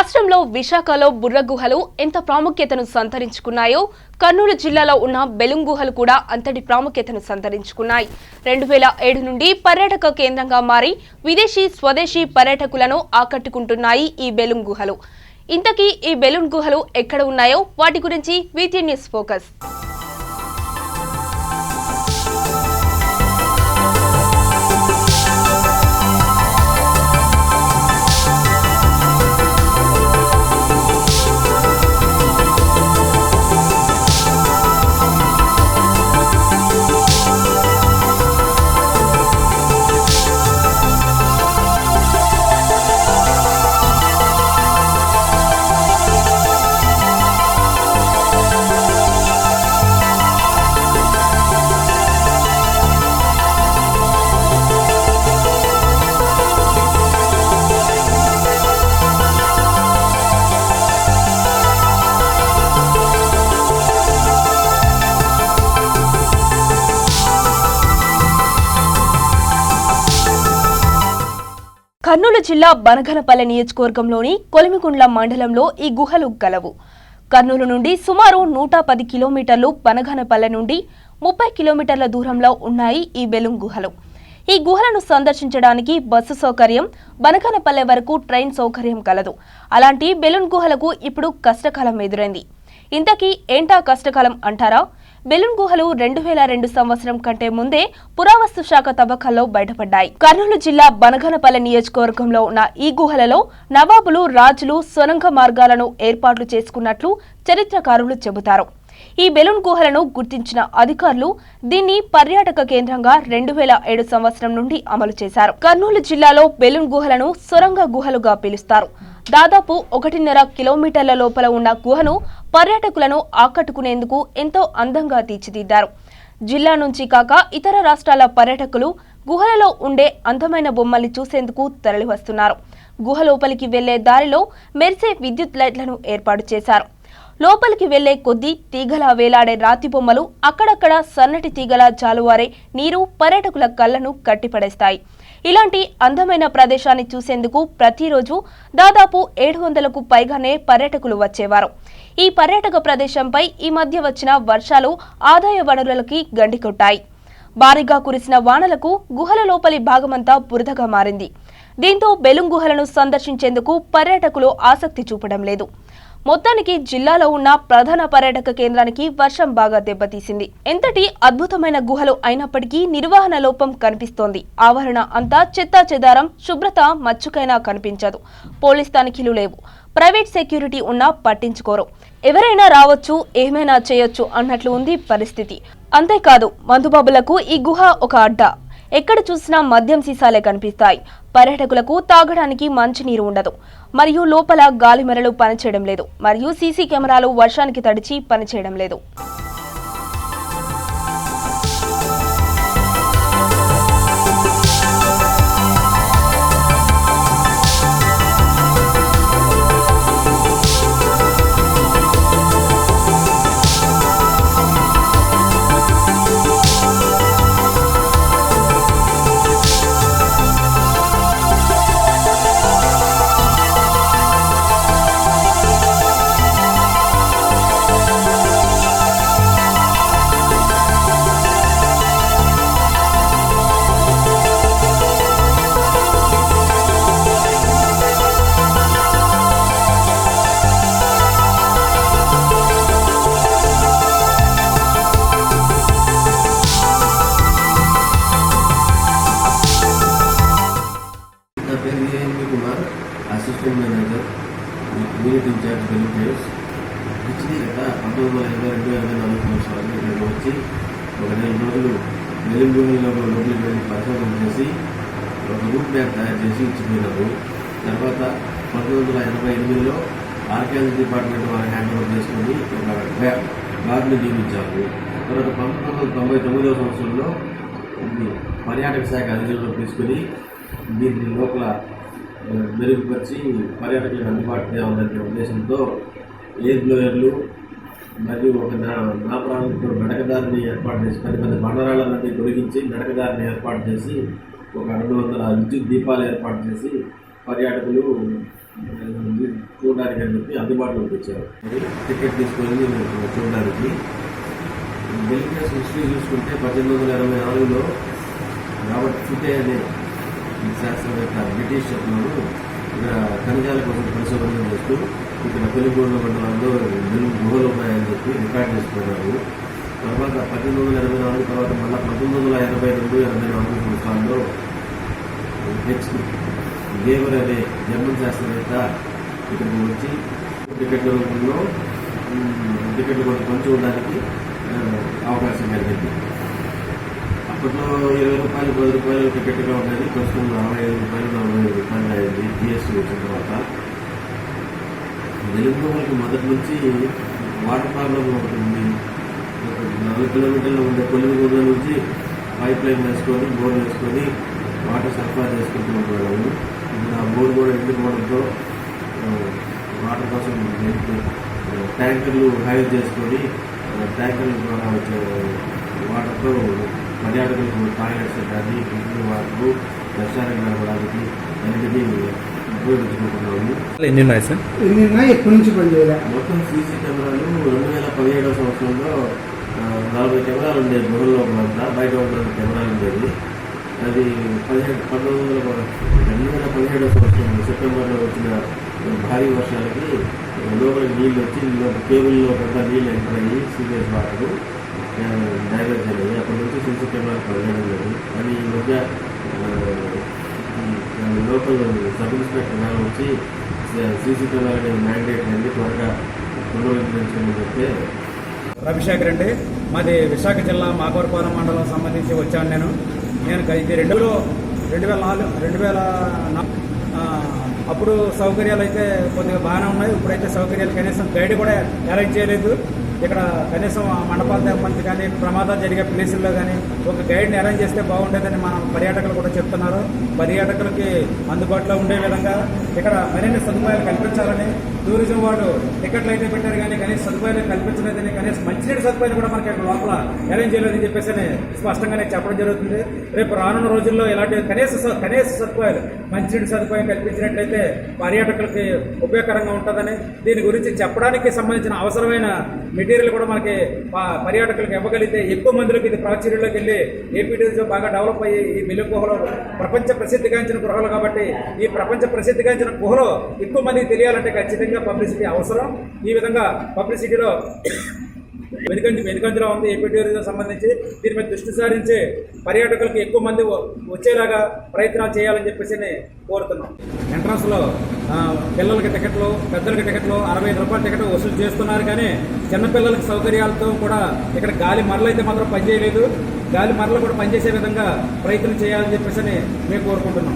రాష్ట్రంలో విశాఖలో బుర్ర గుహలు ఎంత ప్రాముఖ్యతను సంతరించుకున్నాయో కర్నూలు జిల్లాలో ఉన్న బెలూమ్ గుహలు కూడా అంతటి ప్రాముఖ్యతను సంతరించుకున్నాయి. 2007 నుండి పర్యాటక కేంద్రంగా మారి విదేశీ స్వదేశీ పర్యాటకులను ఆకట్టుకుంటున్నాయి ఈ బెలూమ్ గుహలు. ఇంతకీ ఈ బెలూమ్ గుహలు ఎక్కడ ఉన్నాయో వాటి గురించి వీటీ న్యూస్ ఫోకస్. కర్నూలు జిల్లా బనగనపల్లె నియోజకవర్గంలోని కొలిమిగుండ్ల మండలంలో ఈ గుహలు గలవు. కర్నూలు నుండి సుమారు 110 కిలోమీటర్లు, బనగనపల్లె నుండి 30 కిలోమీటర్ల దూరంలో ఉన్నాయి ఈ బెలూమ్ గుహలు. ఈ గుహలను సందర్శించడానికి బస్సు సౌకర్యం, బనగనపల్లె వరకు ట్రైన్ సౌకర్యం కలదు. అలాంటి బెలూమ్ గుహలకు ఇప్పుడు కష్టకాలం ఎదురైంది. ఇంతకీ ఏంటా కష్టకాలం అంటారా? బెలూమ్ గుహలు 2002 సంవత్సరం కంటే ముందే పురావస్తు శాఖ తవ్వకాల్లో బయటపడ్డాయి. కర్నూలు జిల్లా బనగనపల్లె నియోజకవర్గంలో ఉన్న ఈ గుహలలో నవాబులు, రాజులు సొరంగ మార్గాలను ఏర్పాట్లు చేసుకున్నట్లు చరిత్రకారులు చెబుతారు. ఈ బెలూమ్ గుహలను గుర్తించిన అధికారులు దీన్ని పర్యాటక కేంద్రంగా 2007 సంవత్సరం నుండి అమలు చేశారు. కర్నూలు జిల్లాలో బెలూమ్ గుహలను సొరంగ గుహలుగా పిలుస్తారు. దాదాపు 1.5 కిలోమీటర్ల లోపల ఉన్న గుహను పర్యాటకులను ఆకట్టుకునేందుకు ఎంతో అందంగా తీర్చిదిద్దారు. జిల్లా నుంచి కాక ఇతర రాష్ట్రాల పర్యాటకులు గుహలలో ఉండే అందమైన బొమ్మల్ని చూసేందుకు తరలివస్తున్నారు. గుహ లోపలికి వెళ్లే దారిలో మెరిసే విద్యుత్ లైట్లను ఏర్పాటు చేశారు. లోపలికి వెళ్లే కొద్దీ తీగలా వేలాడే రాతి బొమ్మలు, అక్కడక్కడ సన్నటి తీగల జాలువారే నీరు పర్యాటకుల కళ్లను కట్టిపడేస్తాయి. ఇలాంటి అందమైన ప్రదేశాన్ని చూసేందుకు ప్రతిరోజు దాదాపు 700కు పైగానే పర్యాటకులు వచ్చేవారు. ఈ పర్యాటక ప్రదేశంపై ఈ మధ్య వచ్చిన వర్షాలు ఆదాయ వనరులకి గండికొట్టాయి. భారీగా కురిసిన వానలకు గుహల లోపలి భాగమంతా బురదగా మారింది. దీంతో బెలూమ్ గుహలను సందర్శించేందుకు పర్యాటకులు ఆసక్తి చూపడం లేదు. మొత్తానికి జిల్లాలో ఉన్న ప్రధాన పర్యాటక కేంద్రానికి వర్షం బాగా దెబ్బతీసింది. ఎంతటి అద్భుతమైన గుహలు అయినప్పటికీ నిర్వహణ లోపం కనిపిస్తోంది. ఆవరణ అంతా చెత్తా చెదారం, శుభ్రత మచ్చుకైనా కనిపించదు. పోలీస్ తనిఖీలు లేవు. ప్రైవేట్ సెక్యూరిటీ ఉన్నా పట్టించుకోరు. ఎవరైనా రావచ్చు, ఏమైనా చేయొచ్చు అన్నట్లు ఉంది పరిస్థితి. అంతేకాదు, మందుబాబులకు ఈ గుహ ఒక అడ్డా. ఎక్కడ చూసినా మద్యం సీసాలే కనిపిస్తాయి. పర్యాటకులకు తాగడానికి మంచినీరు ఉండదు. మరియు లోపల గాలిమెరలు పనిచేయడం లేదు. మరియు సీసీ కెమెరాలు వర్షానికి తడిచి పనిచేయడం లేదు. Assistant manager, unit incharge benefits ఇచ్చింది కదా. 1952-1954 సంవత్సరాలు ఇక్కడికి వచ్చి ఒక 2 రోజులు బెలూమ్ గుహల్లో లోపలికి వెళ్ళి పరిశోధన చేసి ఒక రూట్ మ్యాప్ తయారు చేసి ఇచ్చిపోయినారు. తర్వాత 1988లో ఆర్కియాలజీ డిపార్ట్మెంట్ వారి హ్యాండ్ ఓవర్ చేసుకుని ఒక గార్డుని నియమించారు. తర్వాత 1999 సంవత్సరంలో పర్యాటక శాఖ అధికారులు తీసుకుని దీన్ని లోపల మెరుగుపరిచి పర్యాటకులకు అందుబాటు చేయాలనే ఉద్దేశంతో ఎయిర్ బ్లోయర్లు మరియు ఒక నాపరాలకు నడకదారిని ఏర్పాటు చేసి 10 బండరాళ్ళన్నీ తొలగించి నడకదారిని ఏర్పాటు చేసి ఒక 200 విద్యుత్ దీపాలు ఏర్పాటు చేసి పర్యాటకులు చూడడానికి చూడడానికి అని చెప్పి అందుబాటులోకి వచ్చారు. టికెట్ తీసుకొని చూడడానికి బెలింగ్హామ్ హిస్టరీ చూసుకుంటే 1824లో రాబర్ట్ ఫుటే అనే శాస్త్రవేత్త బ్రిటిష్ అతను ఇక్కడ ఖనిజాల కోసం పరిశోధన చేస్తూ ఇక్కడ కొలిగూడ మండలంలో గుహలు ఉన్నాయని చెప్పి రికార్డ్ చేసుకున్నారు. తర్వాత 1824 తర్వాత మళ్ళీ 1982-84 సంవత్సరాల్లో నెక్స్ట్ గేవర్ అనే జర్మన్ శాస్త్రవేత్త ఇక్కడికి వచ్చి టికెట్ల రూపంలో టికెట్లు కొంచెం పంచుకోవడానికి అవకాశం కలిగింది. అప్పట్లో 20 రూపాయలు 10 రూపాయలు టికెట్గా ఉండేది, ప్రస్తుతం 65 రూపాయలు 45 రూపాయలు అయింది జిఎస్టీ వచ్చిన తర్వాత. వెలుగుమూలకి మొదటి నుంచి వాటర్ ప్రాబ్లం ఒకటి ఉంది. 40 కిలోమీటర్లు ఉండే కొలిమిగూడ నుంచి పైప్ లైన్ వేసుకొని బోర్ వేసుకొని వాటర్ సరఫరా చేసుకుంటూ ఉండేవాళ్ళము. ఇప్పుడు ఆ బోర్ కూడా ఎండిపోవడంతో వాటర్ కోసం ట్యాంకర్లు హైర్ చేసుకొని ట్యాంకర్ల ద్వారా వచ్చే వాటర్తో పర్యాటకులకు టాయిలెట్స్ కానీ డ్రింకింగ్ వాటర్ దర్శనానికి నడపడానికి అన్నిటికీ ఉపయోగించుకుంటున్నాము. ఎన్ని ఉన్నాయి సార్? ఎన్ని ఉన్నాయి? ఎప్పటి నుంచి పనిచేయాలి? మొత్తం సీసీ కెమెరాలు 2017 సంవత్సరంలో 40 కెమెరాలు ఉండేది గుహల లోపలంతా, బయట ఉన్న కెమెరాలు ఉండేది. అది 2017 సంవత్సరం సెప్టెంబర్లో వచ్చిన భారీ వర్షాలకి లోపల నీళ్ళు వచ్చి కేబుల్లో కొంత నీళ్ళు ఎంటర్ అయ్యి సీరియస్ వాటర్ డ్యామేజ్ అయ్యాయి. అప్పటి నుంచి సీసీ కెమెరాలు పనిచేయడం లేదు. అని ఈ మధ్య లోకల్ సబ్ ఇన్స్పెక్టర్ గారు వచ్చి సీసీ కెమెరా అనేది మ్యాండేట్ అనేది త్వరగా పునరుద్ధరించమని చెప్తే. రవిశేఖర్ అండి, మాది విశాఖ జిల్లా మాకవరపాలెం మండలం సంబంధించి వచ్చాను. నేను ఇది 2004 అప్పుడు సౌకర్యాలు అయితే కొద్దిగా బాగానే ఉన్నాయి. ఇప్పుడైతే సౌకర్యాలు కనీసం గైడ్ కూడా అరేంజ్ చేయలేదు. ఇక్కడ కనీసం మండపాల దగ్గర కానీ ప్రమాదాలు జరిగే ప్లేసుల్లో కానీ ఒక గైడ్ని అరేంజ్ చేస్తే బాగుండేదని మన పర్యాటకులు కూడా చెప్తున్నారు. పర్యాటకులకి అందుబాటులో ఉండే విధంగా ఇక్కడ మరిన్ని సదుపాయాలు కల్పించాలని టూరిజం వాడు టికెట్లు అయితే పెట్టారు కానీ కనీస సదుపాయాలు కల్పించలేదని, కనీసం మంచినీటి సదుపాయాలు కూడా మనకి ఇక్కడ లోపల అరేంజ్ చేయలేదని చెప్పేసి స్పష్టంగానే చెప్పడం జరుగుతుంది. రేపు రానున్న రోజుల్లో ఇలాంటి కనీస సదుపాయాలు మంచినీటి సదుపాయం కల్పించినట్లయితే పర్యాటకులకి ఉపయోగకరంగా ఉంటుందని, దీని గురించి చెప్పడానికి సంబంధించిన అవసరమైన మెటీరియల్ కూడా మనకి పర్యాటకులకు ఇవ్వగలిగితే ఎక్కువ మందిలోకి ఇది ప్రాచుర్యంలోకి వెళ్ళి ఏపీ టూరిజం బాగా డెవలప్ అయ్యి ఈ వెలుగు గుహలో ప్రపంచ ప్రసిద్ధిగాంచిన గుహలు కాబట్టి ఈ ప్రపంచ ప్రసిద్ధిగాంచిన గుహలో ఎక్కువ మందికి తెలియాలంటే ఖచ్చితంగా పబ్లిసిటీ అవసరం. ఈ విధంగా పబ్లిసిటీలో వెనుకంజలో ఉంది ఏపీ టూరిజం సంబంధించి. దీని మీద దృష్టి సారించి పర్యాటకులకు ఎక్కువ మంది వచ్చేలాగా ప్రయత్నాలు చేయాలని చెప్పేసి కోరుతున్నాం. ఎంట్రన్స్లో పిల్లలకి టికెట్లు, పెద్దలకి టికెట్లు 65 రూపాయల టికెట్ వసూలు చేస్తున్నారు. కానీ చిన్నపిల్లలకి సౌకర్యాలతో కూడా ఇక్కడ గాలి మరలు అయితే మాత్రం పనిచేయలేదు. గాలి మరలు కూడా పనిచేసే విధంగా ప్రయత్నం చేయాలని చెప్పేసి మేము కోరుకుంటున్నాం.